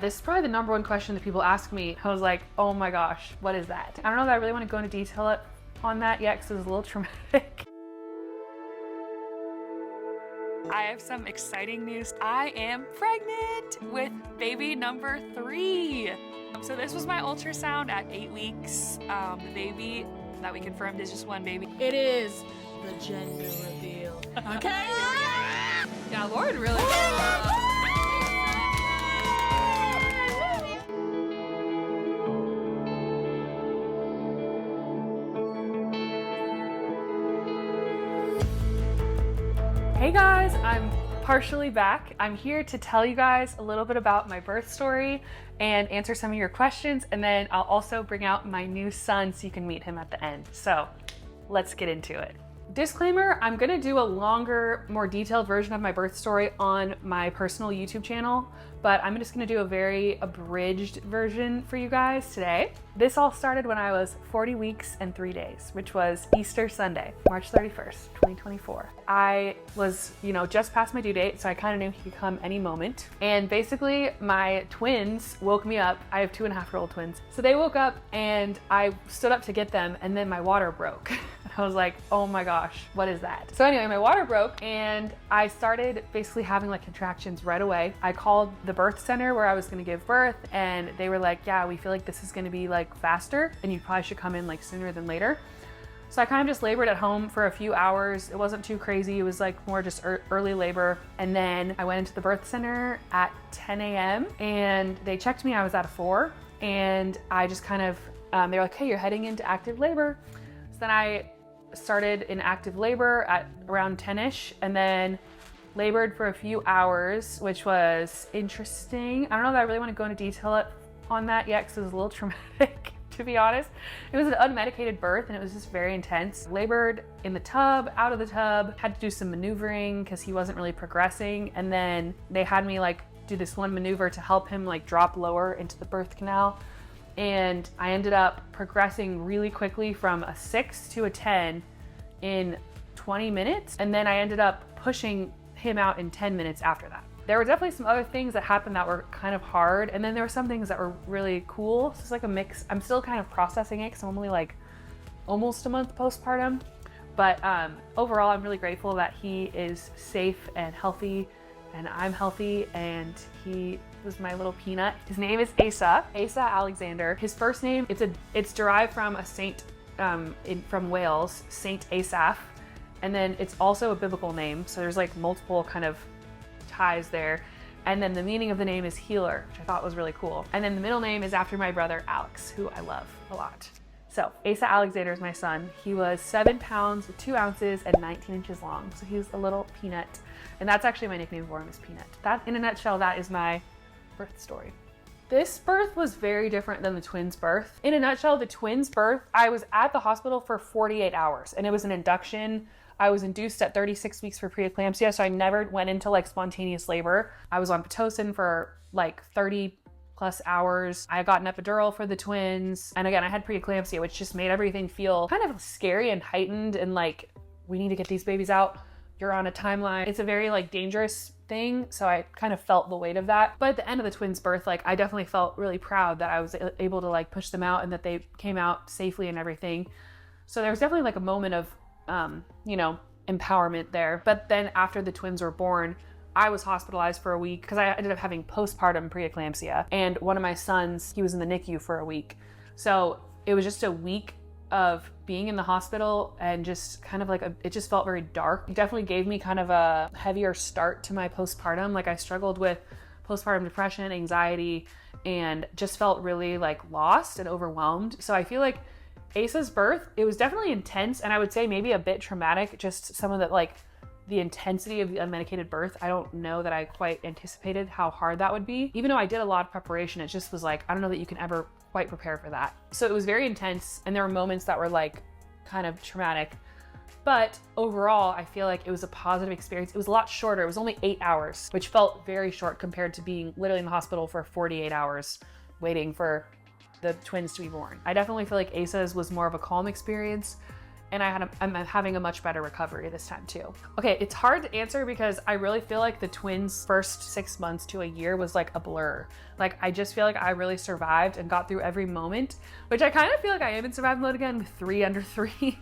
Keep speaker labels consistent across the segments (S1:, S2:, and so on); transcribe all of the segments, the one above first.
S1: This is probably the number one question that people ask me. I was like, oh my gosh, what is that? I don't know that I really want to go into detail on that yet because it was a little traumatic. I have some exciting news. I am pregnant with baby number 3. So this was my ultrasound at 8 weeks. The baby that we confirmed is just one baby. It is the gender reveal. Okay. Yeah, Lauren really. Hey guys, I'm partially back. I'm here to tell you guys a little bit about my birth story and answer some of your questions, and then I'll also bring out my new son so you can meet him at the end. So let's get into it. Disclaimer, I'm gonna do a longer, more detailed version of my birth story on my personal YouTube channel, but I'm just gonna do a very abridged version for you guys today. This all started when I was 40 weeks and 3 days, which was Easter Sunday, March 31st, 2024. I was, just past my due date, so I kind of knew he could come any moment. And basically my twins woke me up. I have 2.5-year-old twins. So they woke up and I stood up to get them, and then my water broke. I was like, oh my gosh, what is that? So anyway, my water broke and I started basically having like contractions right away. I called the birth center where I was gonna give birth, and they were like, yeah, we feel like this is gonna be like faster and you probably should come in like sooner than later. So I kind of just labored at home for a few hours. It wasn't too crazy. It was like more just early labor. And then I went into the birth center at 10 a.m. and they checked me. I was at a 4, and I just kind of, they were like, hey, you're heading into active labor. So then I started in active labor at around 10ish, and then labored for a few hours, which was interesting. I don't know that I really want to go into detail on that yet because it was a little traumatic, to be honest. It was an unmedicated birth and it was just very intense. Labored in the tub, out of the tub, had to do some maneuvering because he wasn't really progressing, and then they had me like do this one maneuver to help him like drop lower into the birth canal. And I ended up progressing really quickly from a 6 to a 10 in 20 minutes. And then I ended up pushing him out in 10 minutes after that. There were definitely some other things that happened that were kind of hard. And then there were some things that were really cool. So it's like a mix. I'm still kind of processing it because I'm only like almost a month postpartum. But overall, I'm really grateful that he is safe and healthy, and I'm healthy, and he was my little peanut. His name is Asa Alexander. His first name, it's derived from a saint from Wales, Saint Asaph, and then it's also a biblical name, so there's like multiple kind of ties there. And then the meaning of the name is healer, which I thought was really cool. And then the middle name is after my brother Alex, who I love a lot. So Asa Alexander is my son. He was 7 pounds, 2 ounces, and 19 inches long. So he was a little peanut. And that's actually my nickname for him, is Peanut. That, in a nutshell, that is my birth story. This birth was very different than the twins' birth. In a nutshell, the twins' birth, I was at the hospital for 48 hours, and it was an induction. I was induced at 36 weeks for preeclampsia, so I never went into like spontaneous labor. I was on Pitocin for like 30 plus hours. I got an epidural for the twins. And again, I had preeclampsia, which just made everything feel kind of scary and heightened, and like, we need to get these babies out. You're on a timeline. It's a very like dangerous thing. So I kind of felt the weight of that. But at the end of the twins' birth, like, I definitely felt really proud that I was able to like push them out and that they came out safely and everything. So there was definitely like a moment of, empowerment there. But then after the twins were born, I was hospitalized for a week because I ended up having postpartum preeclampsia. And one of my sons, he was in the NICU for a week. So it was just a week of being in the hospital, and just kind of like it just felt very dark. It definitely gave me kind of a heavier start to my postpartum. Like, I struggled with postpartum depression, anxiety, and just felt really like lost and overwhelmed. So I feel like Asa's birth, it was definitely intense, and I would say maybe a bit traumatic, just some of the like the intensity of the unmedicated birth. I don't know that I quite anticipated how hard that would be. Even though I did a lot of preparation, it just was like, I don't know that you can ever quite prepare for that. So it was very intense, and there were moments that were like kind of traumatic. But overall, I feel like it was a positive experience. It was a lot shorter. It was only 8 hours, which felt very short compared to being literally in the hospital for 48 hours waiting for the twins to be born. I definitely feel like Asa's was more of a calm experience, and I'm having a much better recovery this time too. Okay, it's hard to answer because I really feel like the twins' first 6 months to a year was like a blur. Like, I just feel like I really survived and got through every moment, which I kind of feel like I am in survival mode again with 3 under 3,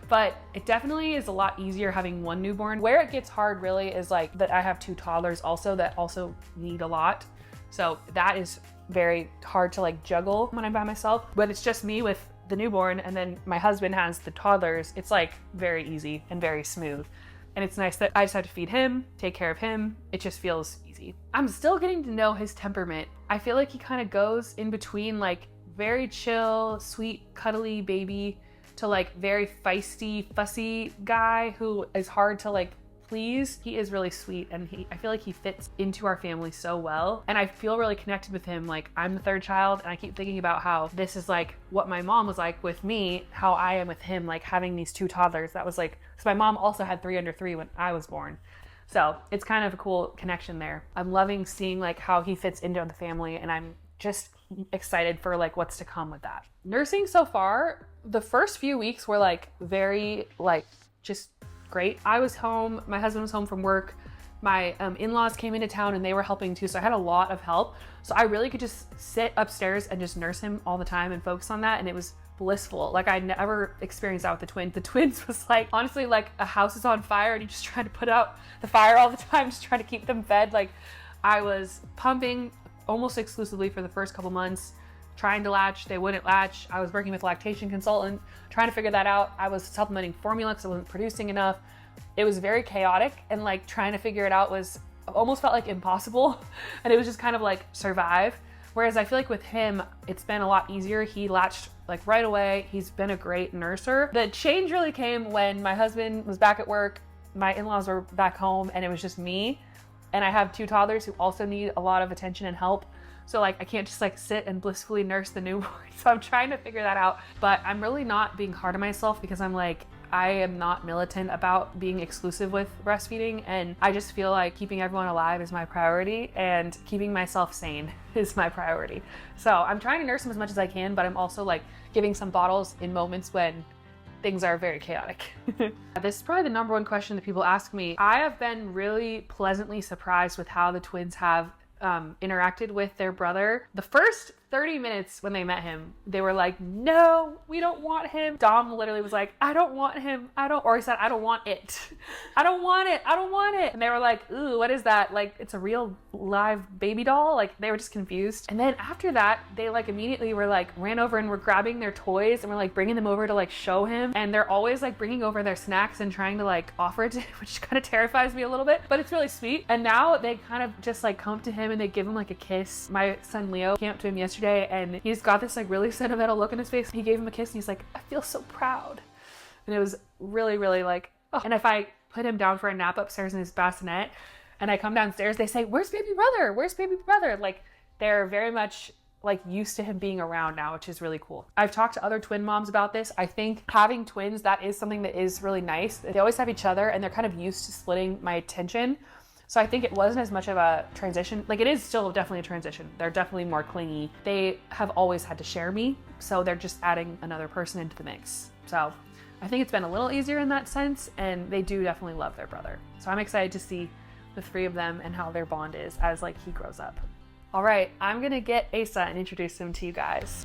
S1: but it definitely is a lot easier having 1 newborn. Where it gets hard really is like that I have 2 toddlers also that also need a lot. So that is very hard to like juggle when I'm by myself, but it's just me with the newborn and then my husband has the toddlers. It's like very easy and very smooth. And it's nice that I just have to feed him, take care of him. It just feels easy. I'm still getting to know his temperament. I feel like he kind of goes in between like very chill, sweet, cuddly baby to like very feisty, fussy guy who is hard to like please. He is really sweet and I feel like he fits into our family so well. And I feel really connected with him. Like, I'm the 3rd child and I keep thinking about how this is like what my mom was like with me, how I am with him, like having these 2 toddlers. That was like, so my mom also had 3 under 3 when I was born. So it's kind of a cool connection there. I'm loving seeing like how he fits into the family and I'm just excited for like what's to come with that. Nursing so far, the first few weeks were like very like just great. I was home, my husband was home from work, my in-laws came into town and they were helping too, so I had a lot of help. So I really could just sit upstairs and just nurse him all the time and focus on that, and it was blissful. Like, I never experienced that with the twins. The twins was like, honestly, like a house is on fire and you just try to put out the fire all the time, just trying to keep them fed. Like, I was pumping almost exclusively for the first couple months, trying to latch, they wouldn't latch. I was working with a lactation consultant, trying to figure that out. I was supplementing formula because I wasn't producing enough. It was very chaotic, and like trying to figure it out was almost felt like impossible. And it was just kind of like survive. Whereas I feel like with him, it's been a lot easier. He latched like right away. He's been a great nurser. The change really came when my husband was back at work, my in-laws were back home, and it was just me. And I have 2 toddlers who also need a lot of attention and help. So like, I can't just like sit and blissfully nurse the newborn. So I'm trying to figure that out, but I'm really not being hard on myself because I'm like, I am not militant about being exclusive with breastfeeding. And I just feel like keeping everyone alive is my priority and keeping myself sane is my priority. So I'm trying to nurse them as much as I can, but I'm also like giving some bottles in moments when things are very chaotic. This is probably the number 1 question that people ask me. I have been really pleasantly surprised with how the twins have interacted with their brother. The first 30 minutes when they met him, they were like, no, we don't want him. Dom literally was like, I don't want him. Or he said, I don't want it. I don't want it. I don't want it. And they were like, ooh, what is that? Like, it's a real live baby doll. Like, they were just confused. And then after that, they like immediately were like, ran over and were grabbing their toys and were like bringing them over to like show him. And they're always like bringing over their snacks and trying to like offer it to him, which kind of terrifies me a little bit, but it's really sweet. And now they kind of just like come to him and they give him like a kiss. My son Leo came up to him yesterday and he just got this like really sentimental look in his face. He gave him a kiss and he's like, I feel so proud. And it was really, really like, oh. And if I put him down for a nap upstairs in his bassinet and I come downstairs, they say, where's baby brother? Where's baby brother? Like, they're very much like used to him being around now, which is really cool. I've talked to other twin moms about this. I think having twins, that is something that is really nice. They always have each other and they're kind of used to splitting my attention. So I think it wasn't as much of a transition. Like, it is still definitely a transition. They're definitely more clingy. They have always had to share me, so they're just adding another person into the mix. So I think it's been a little easier in that sense, and they do definitely love their brother. So I'm excited to see the 3 of them and how their bond is as like he grows up. All right, I'm gonna get Asa and introduce him to you guys.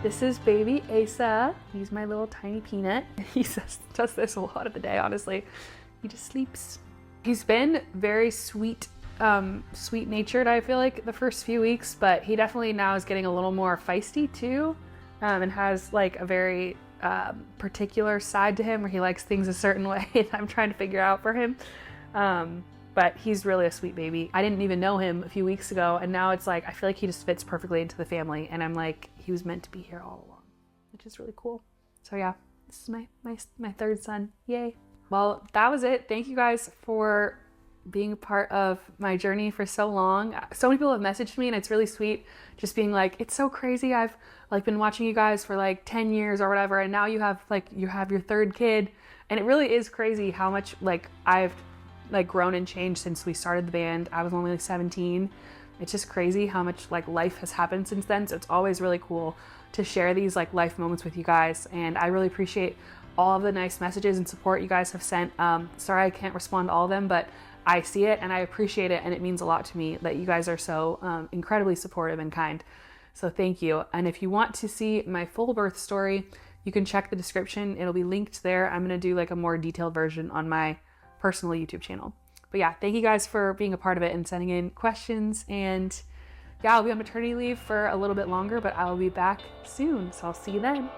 S1: This is baby Asa. He's my little tiny peanut. He does this a lot of the day, honestly. He just sleeps. He's been very sweet, sweet-natured, I feel like, the first few weeks, but he definitely now is getting a little more feisty too, and has like a very particular side to him where he likes things a certain way and I'm trying to figure out for him. But he's really a sweet baby. I didn't even know him a few weeks ago, and now it's like I feel like he just fits perfectly into the family, and I'm like, he was meant to be here all along, which is really cool. So yeah, this is my 3rd son. Yay. Well, that was it. Thank you guys for being a part of my journey for so long. So many people have messaged me, and it's really sweet just being like, it's so crazy. I've like been watching you guys for like 10 years or whatever, and now you have your 3rd kid. And it really is crazy how much like I've like grown and changed since we started the band. I was only like 17. It's just crazy how much like life has happened since then. So it's always really cool to share these like life moments with you guys. And I really appreciate all of the nice messages and support you guys have sent. Sorry I can't respond to all of them, but I see it and I appreciate it, and it means a lot to me that you guys are so incredibly supportive and kind. So thank you. And if you want to see my full birth story, you can check the description. It'll be linked there. I'm going to do like a more detailed version on my personal YouTube channel. But yeah, thank you guys for being a part of it and sending in questions. And yeah, I'll be on maternity leave for a little bit longer, but I'll be back soon. So I'll see you then.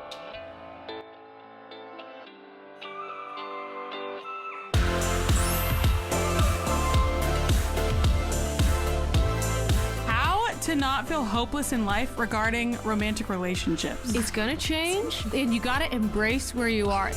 S2: To not feel hopeless in life regarding romantic relationships.
S3: It's gonna change, and you gotta embrace where you are.